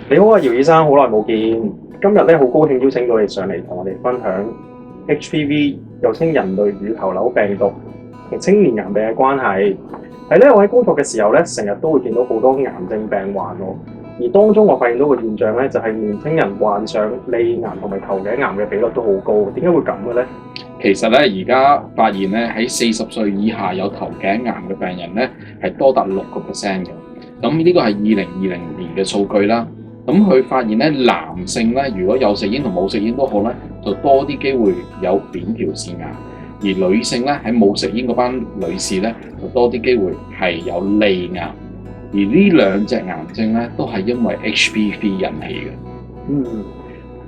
你好啊，姚醫生，好耐冇見。今日咧好高興邀請到你上嚟同我哋分享 HPV，又稱人類乳頭瘤病毒同青年癌病嘅關係。我喺工作嘅時候咧，成日都會見到好多癌症病患喎。而當中我發現到個現象咧，就係年輕人患上脷癌同埋頭頸癌嘅比率都好高。點解會咁嘅咧？其實咧，而家發現咧喺40歲以下有頭頸癌嘅病人咧，係多達6%嘅。咁呢個係2020年嘅數據啦。咁佢發現咧，男性咧如果有食煙同冇食煙都好咧，就多啲機會有扁桃腺癌；而女性咧喺冇食煙嗰班女士咧，就多啲機會係有脷癌。而呢兩隻癌症咧，都係因為 HPV 引起嘅。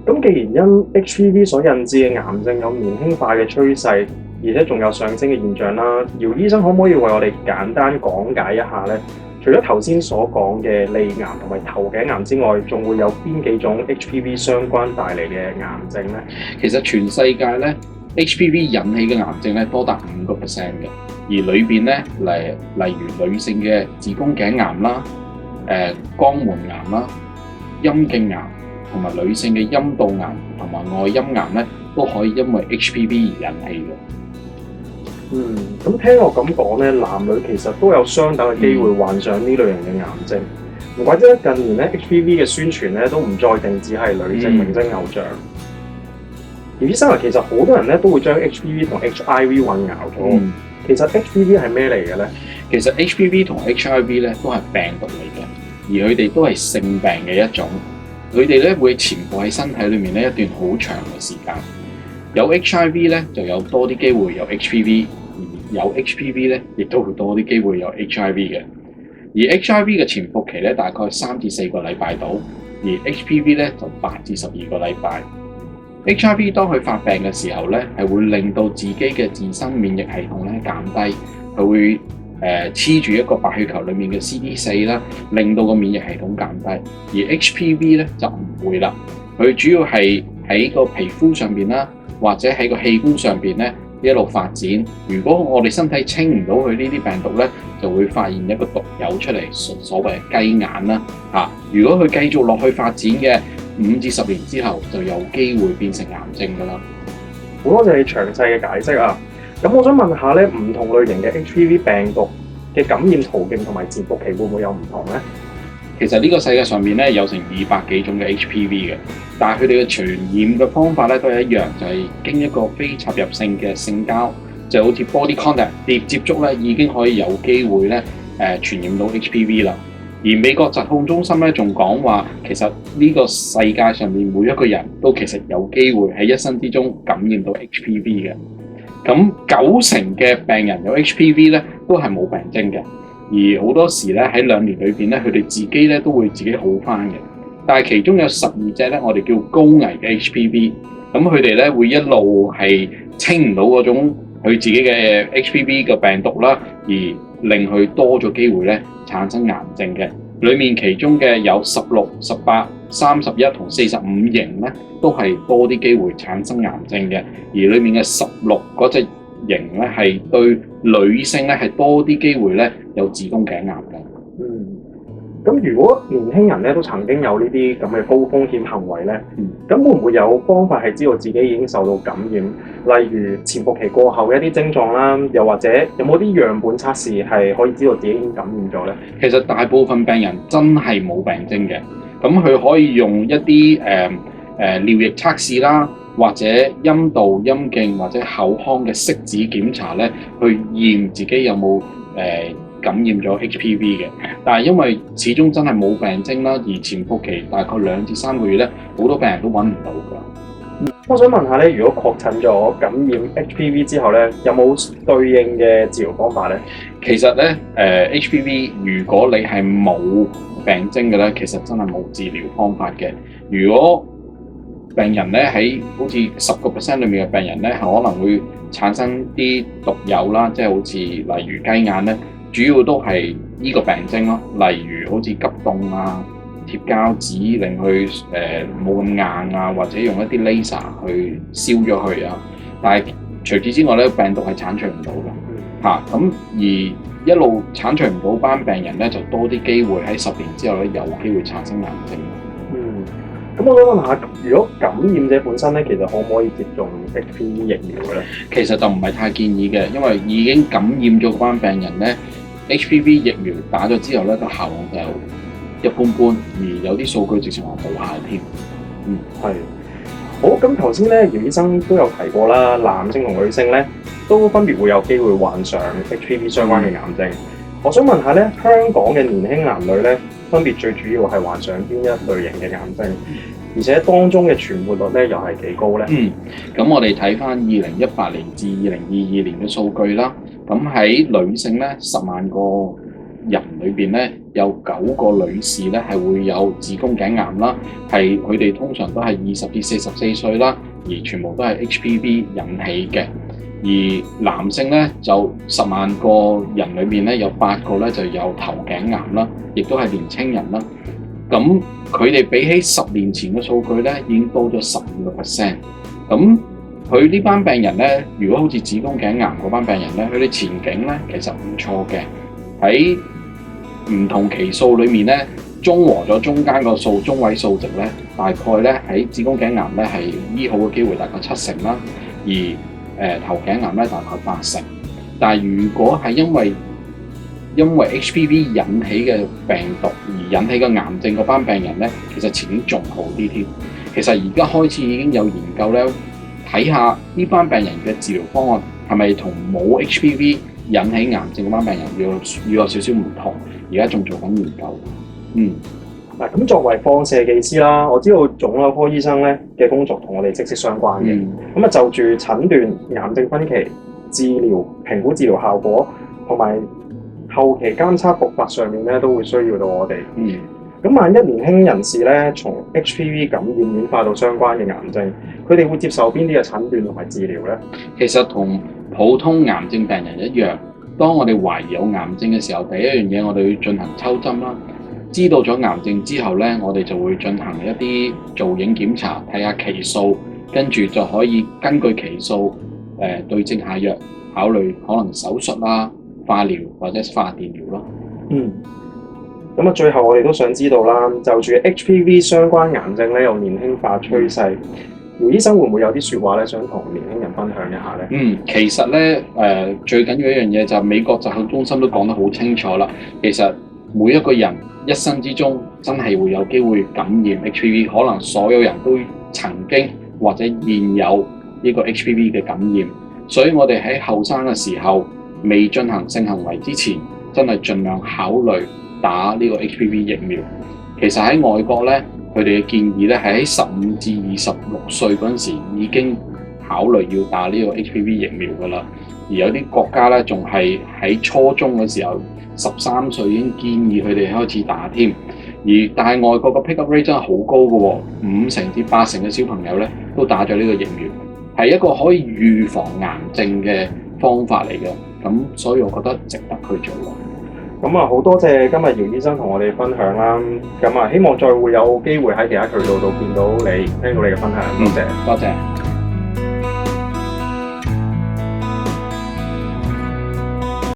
咁既然因 HPV 所引致嘅癌症有年輕化嘅趨勢，而且仲有上升嘅現象啦，姚醫生可唔可以為我哋簡單講解一下咧？除咗頭先所講嘅脷癌同埋頭頸癌之外，仲會有邊幾種 HPV 相關帶嚟嘅癌症咧？其實全世界咧 HPV 引起嘅癌症咧多達5%嘅，而裏邊咧例如女性嘅子宮頸癌啦、肛門癌啦、陰莖癌同埋女性嘅陰道癌同埋外陰癌咧，都可以因為 HPV 而引起嘅。咁聽我咁講咧，男女其實都有相等嘅機會患上呢類型嘅癌症。唔怪之得近年咧 HPV 嘅宣傳咧都唔再定只係女性明星偶像。姚醫生啊，其實好多人咧都會將 HPV 同 HIV 混淆咗。其實 HPV 係咩嚟嘅咧？其實 HPV 同 HIV 咧都係病毒嚟嘅，而佢哋都係性病嘅一種。佢哋咧會潛伏喺身體裏面咧一段好長嘅時間。有 HIV 咧就有多啲機會有 HPV， 而有 HPV 咧亦都會多啲機會有 HIV 嘅。而 HIV 嘅潛伏期咧大概3至4個禮拜到，而 HPV 咧就8至12個禮拜。HIV 當佢發病嘅時候咧，係會令到自己嘅自身免疫系統咧減低，佢會黐住一個白血球裡面嘅 CD4啦，令到個免疫系統減低。而 HPV 咧就唔會啦，佢主要係喺個皮膚上邊啦，或者喺個器官上邊咧一路發展。如果我哋身體清唔到佢呢啲病毒咧，就會發現一個毒瘤出嚟，所謂嘅雞眼啦嚇。如果佢繼續落去發展嘅5至10年之後，就有機會變成癌症㗎啦。好多謝你詳細嘅解釋啊！咁我想問下咧，唔同類型嘅 HPV 病毒嘅感染途徑同埋潛伏期會唔會有唔同咧？其實呢個世界上面咧有成200幾種嘅 HPV 嘅，但係佢哋嘅傳染嘅方法咧都係一樣，就係經一個非插入性嘅性交，就好似 body contact 接觸咧，已經可以有機會咧傳染到 HPV 啦。而美國疾控中心咧仲講話，其實呢個世界上面每一個人都其實有機會喺一生之中感染到 HPV 嘅。咁90%嘅病人有 HPV 咧都係冇病徵嘅，而好多時咧喺2年裏邊咧，佢哋自己咧都會自己好返嘅。但係其中有12隻咧，我哋叫高危嘅 HPV， 咁佢哋咧會一路係清唔到嗰種佢自己嘅 HPV 嘅病毒啦，而令佢多咗機會咧產生癌症嘅。裡面其中嘅有16、18、31同45型咧，都係多啲機會產生癌症嘅。而裡面嘅16嗰隻型咧，係對女性咧係多啲機會咧有子宮頸癌嘅。咁如果年輕人咧都曾經有呢啲咁嘅高風險行為咧，咁會唔會有方法係知道自己已經受到感染？例如潛伏期過後嘅一啲症狀啦，又或者有冇啲樣本測試係可以知道自己已經感染咗咧？其實大部分病人真係冇病徵嘅，咁佢可以用一啲尿液測試啦，或者陰道、陰莖或者口腔嘅拭子檢查咧，去驗自己有冇感染咗 HPV 嘅。但係因為始終真係冇病徵啦，而潛伏期大概2至3個月咧，好多病人都揾唔到㗎。我想問下咧，如果確診咗感染 HPV 之後咧，有冇對應嘅治療方法咧？其實咧HPV 如果你係冇病徵嘅咧，其實真係冇治療方法嘅。如果病人咧喺好似10% 裏面嘅病人咧，係可能會產生啲毒瘤啦，即係好似例如雞眼咧，主要都係呢個病徵咯。例如好似急凍啊、貼膠紙令佢冇咁硬啊，或者用一啲 laser 去燒咗佢啊。但係除此之外咧，病毒係剷除唔到嘅嚇。咁而一路剷除唔到班病人咧，就多啲機會喺10年之後咧有機會產生癌症。我想問下，如果感染者本身咧，其實可唔可以接種 HPV 疫苗嘅咧？其實就唔係太建議嘅，因為已經感染咗嗰班病人咧，HPV 疫苗打咗之後咧，個效用就一般般，而有啲數據直情話無效添。係。好，咁頭先咧，姚醫生都有提過啦，男性同女性咧都分別會有機會患上 HPV 相關嘅癌症。我想問下咧，香港嘅年輕男女咧，分別最主要係患上邊一類型嘅癌症？而且當中嘅存活率咧又係幾高咧？咁我哋睇翻2018年至2022年嘅數據啦。咁喺女性咧，10萬個人裏邊咧，有9個女士咧係會有子宮頸癌啦，係佢哋通常都係20至44歲啦，而全部都係 HPV 引起嘅。而男性咧就10萬個人裏邊咧有8個咧就有頭頸癌啦，亦都係年青人啦。咁佢哋比起10年前嘅數據咧，已經多咗15%。咁佢呢班病人咧，如果好似子宮頸癌嗰班病人咧，佢哋前景咧其實唔錯嘅。喺唔同期數裏面咧，中和咗中間個數中位數值咧，大概咧喺子宮頸癌咧係醫好嘅機會大概7成啦，而頭頸癌咧大概8成。但係如果係因為 HPV 引起嘅病毒而引起嘅癌症嗰班病人咧，其實前景仲好啲添。其實而家開始已經有研究咧，睇下呢班病人嘅治療方案係咪同冇 HPV 引起癌症嗰班病人要有少少唔同。而家仲做緊研究。嗱，咁作為放射技師啦，我知道腫瘤科醫生咧嘅工作同我哋息息相關嘅。咁就住診斷、癌症分期、治療、評估治療效果，同埋後期監測復發上面咧，都會需要到我哋。咁萬一年輕人士咧，從 HPV 感染演化到相關嘅癌症，佢哋會接受邊啲嘅診斷同埋治療咧？其實同普通癌症病人一樣，當我哋懷疑有癌症嘅時候，第一樣嘢我哋要進行抽針啦。知道咗癌症之後咧，我哋就會進行一啲造影檢查，睇下期數，跟住就可以根據期數對症下藥，考慮可能手術啦、化療或者化電療咯。咁最後我哋都想知道啦，就住 HPV 相關癌症咧有年輕化趨勢，姚醫生會唔會有啲説話咧想同年輕人分享一下咧？其實咧最緊要一樣嘢就係美國疾控中心都講得好清楚啦。其實每一個人一生之中真係會有機會感染 HPV， 可能所有人都曾經或者現有呢個 HPV 嘅感染，所以我哋喺後生嘅時候未進行性行為之前，真係盡量考慮打呢個 HPV 疫苗。其實喺外國咧，佢哋嘅建議咧係喺15至26歲嗰陣時已經考慮要打呢個 HPV 疫苗㗎啦。而有啲國家咧仲係喺初中嘅時候13歲已經建議佢哋開始打添。但係外國個 pick up rate 真係好高嘅喎，5成至8成嘅小朋友咧都打咗呢個疫苗，係一個可以預防癌症嘅方法嚟嘅。咁所以我覺得值得去做咯。咁好多謝今日姚醫生同我哋分享啦。咁希望再會有機會喺其他渠道度見到你，聽到你嘅分享。多謝。